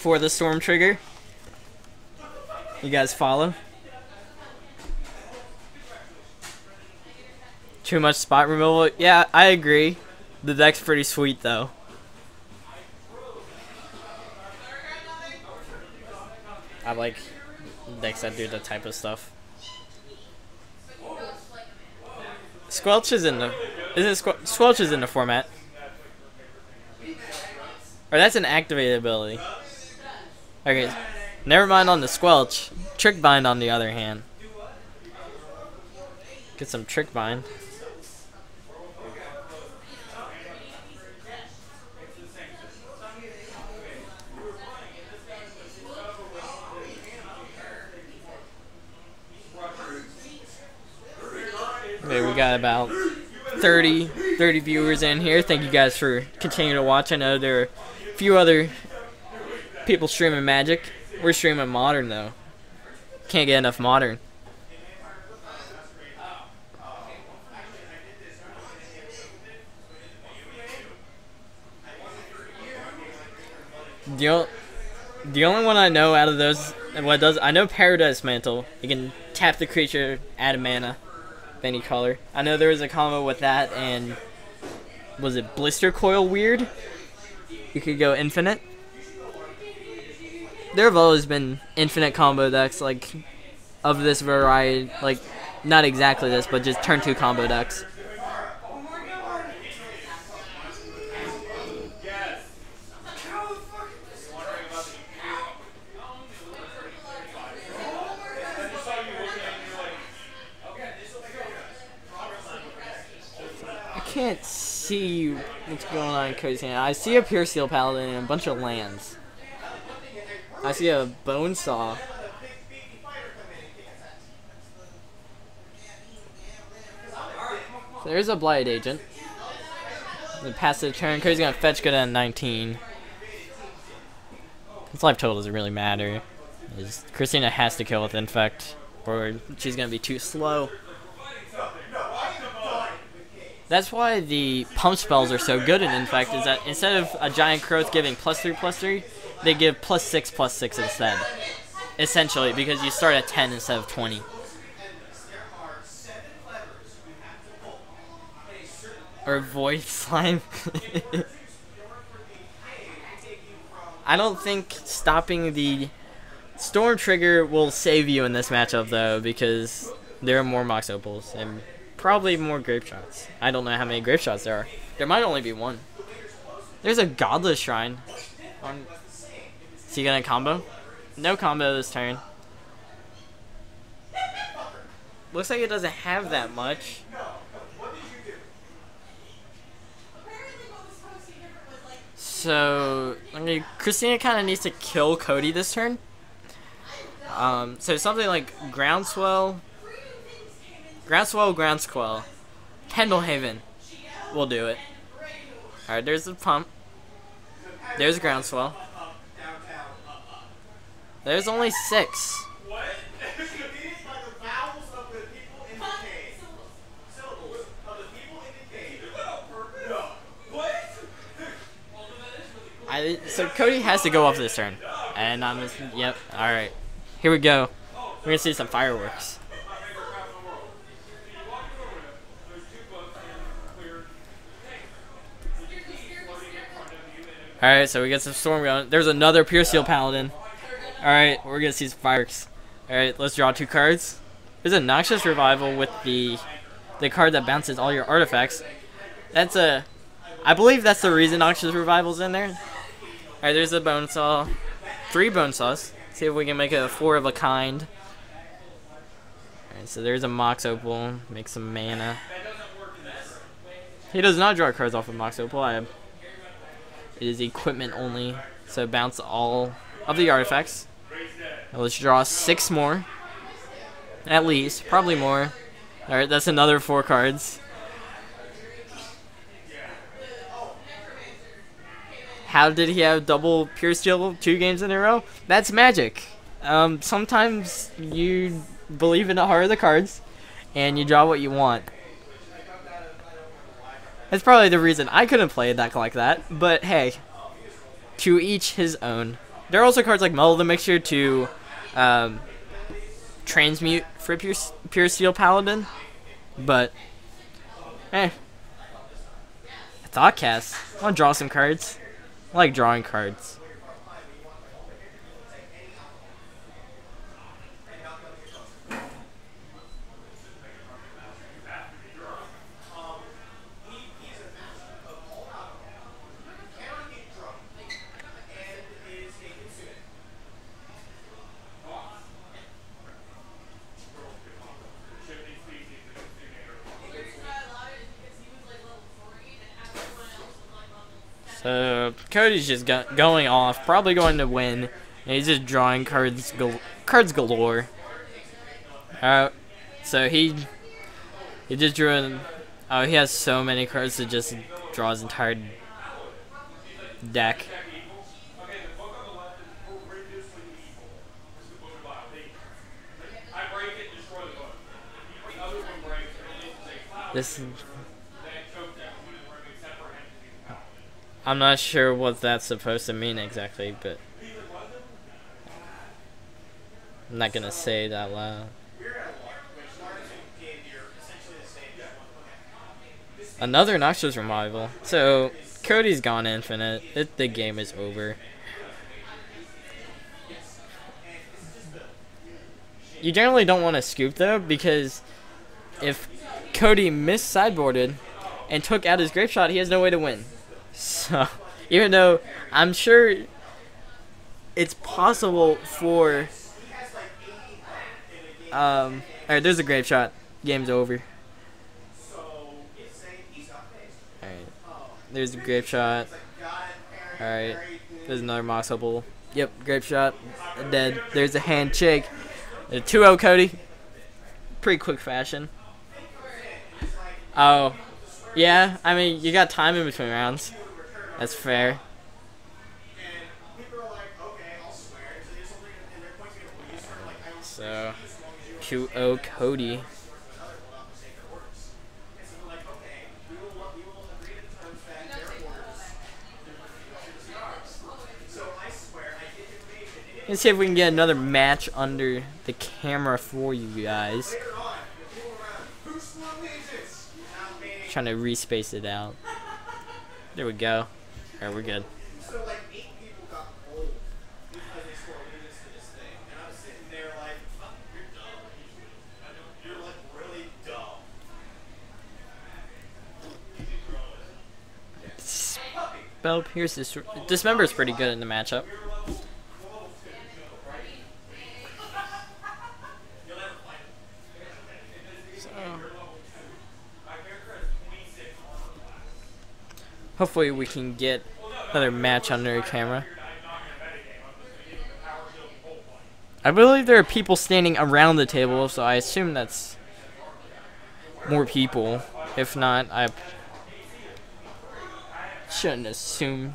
for the Storm Trigger. You guys follow? Too much spot removal? Yeah, I agree. The deck's pretty sweet though. I like decks that do that type of stuff. Squelch is in the... Squelch is in the format. Or that's an activated ability. Okay, never mind on the Squelch. Trick Bind on the other hand. Get some Trick Bind. Okay, we got about 30 viewers in here. Thank you guys for continuing to watch. I know there are a few other people streaming Magic. We're streaming Modern though. Can't get enough Modern. The only one I know out of those, what does, I know Paradise Mantle. You can tap the creature, add a mana of any color. I know there was a combo with that and, was it Blister Coil Weird? You could go infinite. There have always been infinite combo decks, like, of this variety, like, not exactly this, but just turn 2 combo decks. I can't see what's going on in Cody's hand. I see a Pure Steel Paladin and a bunch of lands. I see a Bone Saw. So there's a Blighted Agent. The passive turn. Cody's gonna fetch good at 19. His life total doesn't really matter. Christina has to kill with Infect, or she's gonna be too slow. That's why the pump spells are so good in Infect, is that instead of a giant growth giving +3/+3, they give +6/+6 instead. Essentially, because you start at 10 instead of 20. Or Void Slime. I don't think stopping the Storm Trigger will save you in this matchup, though, because there are more Mox Opals and probably more Grape Shots. I don't know how many Grape Shots there are. There might only be one. There's a Godless Shrine. Is he gonna combo? No combo this turn. Looks like it doesn't have that much. So, I mean, Christina kind of needs to kill Cody this turn. So something like Groundswell, Kendall Haven will do it. Alright, there's the pump. There's Groundswell. There's only 6. So Cody has to go off this turn. And I'm just, yep, alright. Here we go. We're gonna see some fireworks. Alright, so we got some storm going. There's another Pure Steel Paladin. Alright, we're gonna see some fireworks. Alright, let's draw 2 cards. There's a Noxious Revival with the card that bounces all your artifacts. That's a... I believe that's the reason Noxious Revival's in there. Alright, there's a Bone Saw. 3 Bone Saws. See if we can make a 4 of a kind. Alright, so there's a Mox Opal. Make some mana. He does not draw cards off of Mox Opal. It is equipment only. So bounce all of the artifacts. Now let's draw 6 more. At least. Probably more. Alright, that's another 4 cards. How did he have double Pure Steel 2 games in a row? That's magic. Sometimes you believe in the heart of the cards, and you draw what you want. That's probably the reason I couldn't play a deck like that, but hey, to each his own. There are also cards like Muddle the Mixture to transmute for Pure Steel Paladin, but Thoughtcast. I want to draw some cards. I like drawing cards. So Cody's just going off, probably going to win. And he's just drawing cards galore. So he just drew an. Oh, he has so many cards to just draw his entire deck. This. I'm not sure what that's supposed to mean exactly, but I'm not gonna say it out loud. Another Noxious Revival. So Cody's gone infinite. The game is over. You generally don't want to scoop though, because if Cody missed sideboarded and took out his Grape Shot, he has no way to win. So, even though I'm sure it's possible for, alright, there's a Grape Shot. Game's over. Alright, there's a Grape Shot. Alright, there's another Mox Opal. Yep, Grape Shot. Dead. There's a handshake. A 2-0 Cody. Pretty quick fashion. Oh, yeah, I mean, you got time in between rounds. That's fair. So, 2-0 Cody. Let's see if we can get another match under the camera for you guys. Trying to respace it out. There we go. Alright, we're good. So like 8 people got old because they scored units to this thing, and I was sitting there like, oh, you're dumb. You're like really dumb. Spell Pierce Dismember is pretty good in the matchup. Hopefully we can get another match under camera. I believe there are people standing around the table, so I assume that's more people. If not, I shouldn't assume.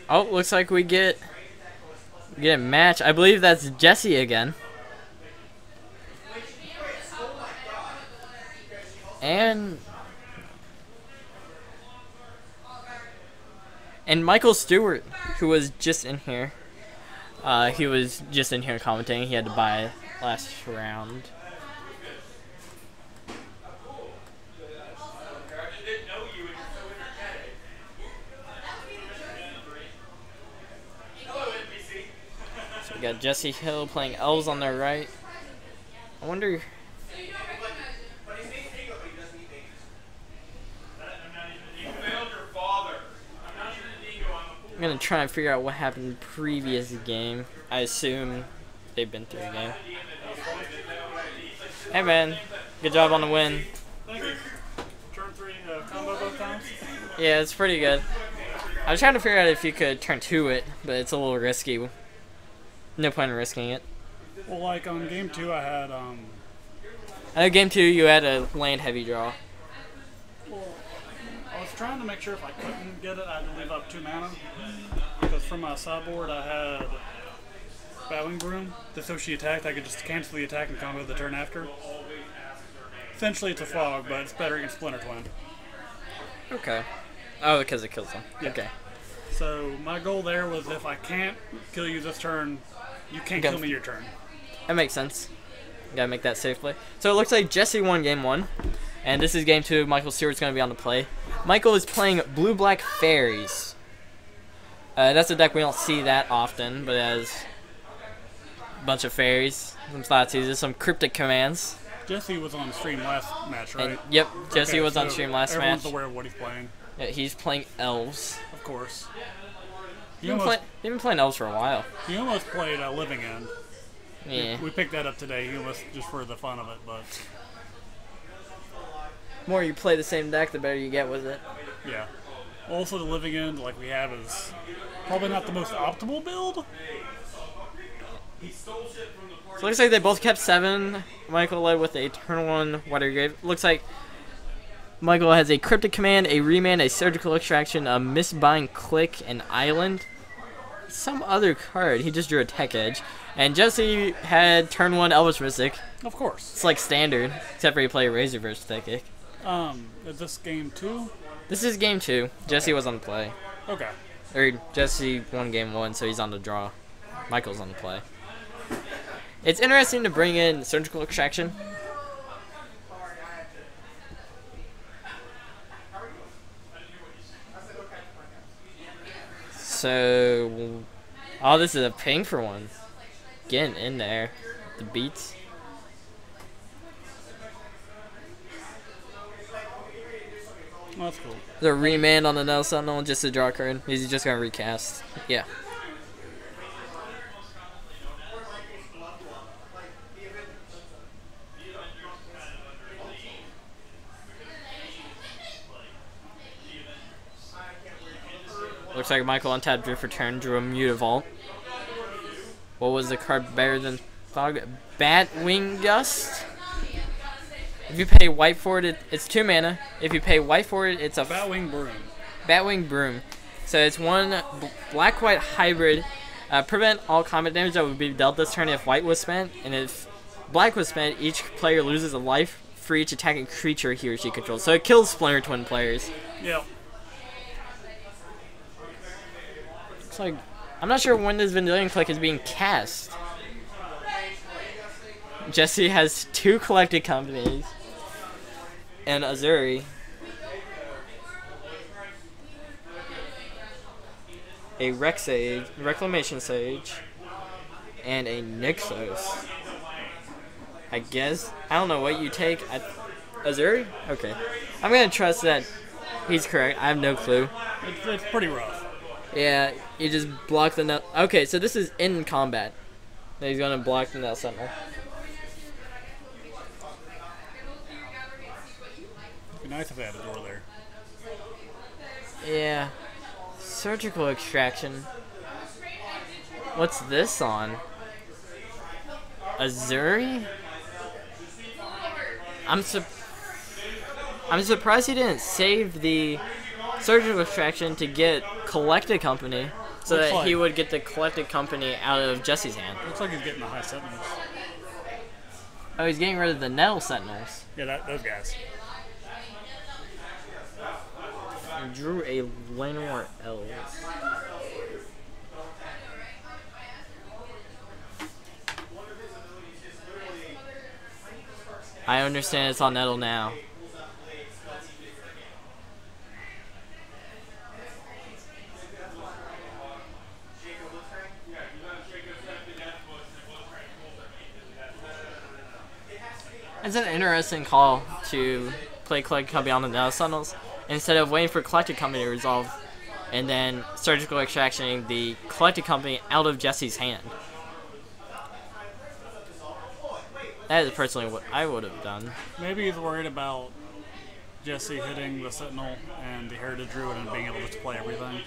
Oh, looks like we get a match. I believe that's Jesse again. And Michael Stewart, who was just in here. He was just in here commenting. He had to buy last round. We got Jesse Hill playing elves on their right. I wonder. I'm gonna try and figure out what happened in the previous game. I assume they've been through the game. Hey man, good job on the win. Thank you. Turn 3 combo both times. Yeah, it's pretty good. I was trying to figure out if you could turn to it, but it's a little risky. No point in risking it. Well, like on game 2, I had I know game 2 you had a land heavy draw. Well, I was trying to make sure if I couldn't get it, I had to leave up 2 mana. Because from my sideboard, I had Bowing Broom. So she attacked, I could just cancel the attack and combo the turn after. Essentially, it's a fog, but it's better against Splinter Twin. Okay. Oh, because it kills them. Yeah. Okay. So my goal there was if I can't kill you this turn, you can't kill me your turn. That makes sense. Gotta make that safe play. So it looks like Jesse won game 1. And this is game 2. Michael Stewart's going to be on the play. Michael is playing Blue-Black Fairies. That's a deck we don't see that often, but it has a bunch of fairies, some Thoughtseize, some cryptic commands. Jesse was on stream last match, right? And, yep, Jesse was on stream last everyone's match. Aware of what he's playing. Yeah, he's playing elves. Of course. He's been playing elves for a while. He almost played Living End. Yeah. We picked that up today. He almost just for the fun of it, but The more you play the same deck, the better you get with it. yeah. Also, the Living End like we have is probably not the most optimal build. So it looks like they both kept 7. Michael led with the Eternal One, Water Grave. Looks like Michael has a Cryptic Command, a Remand, a Surgical Extraction, a Misbind Click, an Island. Some other card. He just drew a Tech Edge. And Jesse had turn 1 Elvish Mystic. Of course. It's like standard, except for you play Razorverse Tech. Is this game 2? This is game 2. Jesse was on the play. Okay. Or Jesse won game 1, so he's on the draw. Michael's on the play. It's interesting to bring in Surgical Extraction. So, oh, this is a ping for one. Getting in there. The beats. Oh, that's cool. The remand on the Nettle Sentinel, just a draw card. He's just gonna recast. Yeah. Looks like Michael untapped Drift Return, drew a Mutavault. What was the card better than Fog? Batwing Gust? If you pay white for it, it's 2 mana. If you pay white for it, it's a Batwing Broom. Batwing Broom. So it's one black-white hybrid. Prevent all combat damage that would be dealt this turn if white was spent. And if black was spent, each player loses a life for each attacking creature he or she controls. So it kills Splinter Twin players. Yep. Looks like, I'm not sure when this Vendilion Click is being cast. Jesse has 2 collected companies. And Azuri. A Reclamation Sage. And a Nyxos. I guess. I don't know what you take. Azuri? Okay. I'm going to trust that he's correct. I have no clue. It's pretty rough. Yeah, you just block the Nettle. Okay, so this is in combat. He's going to block the Nettle Sentinel. It'd be nice if they had a door there. Yeah. Surgical Extraction. What's this on? Azuri? I'm surprised he didn't save the Surgical Extraction to get Collected Company, so that he would get the Collected Company out of Jesse's hand. Looks like he's getting the high Sentinels. Oh, he's getting rid of the Nettle Sentinels. Yeah, those guys. I drew a Llanowar Elves. I understand it's on Nettle now. It's an interesting call to play Collected Company on the Nettle Sentinels instead of waiting for Collected Company to resolve and then Surgical Extractioning the Collected Company out of Jesse's hand. That is personally what I would have done. Maybe he's worried about Jesse hitting the Sentinel and the Heritage Druid and being able to play everything.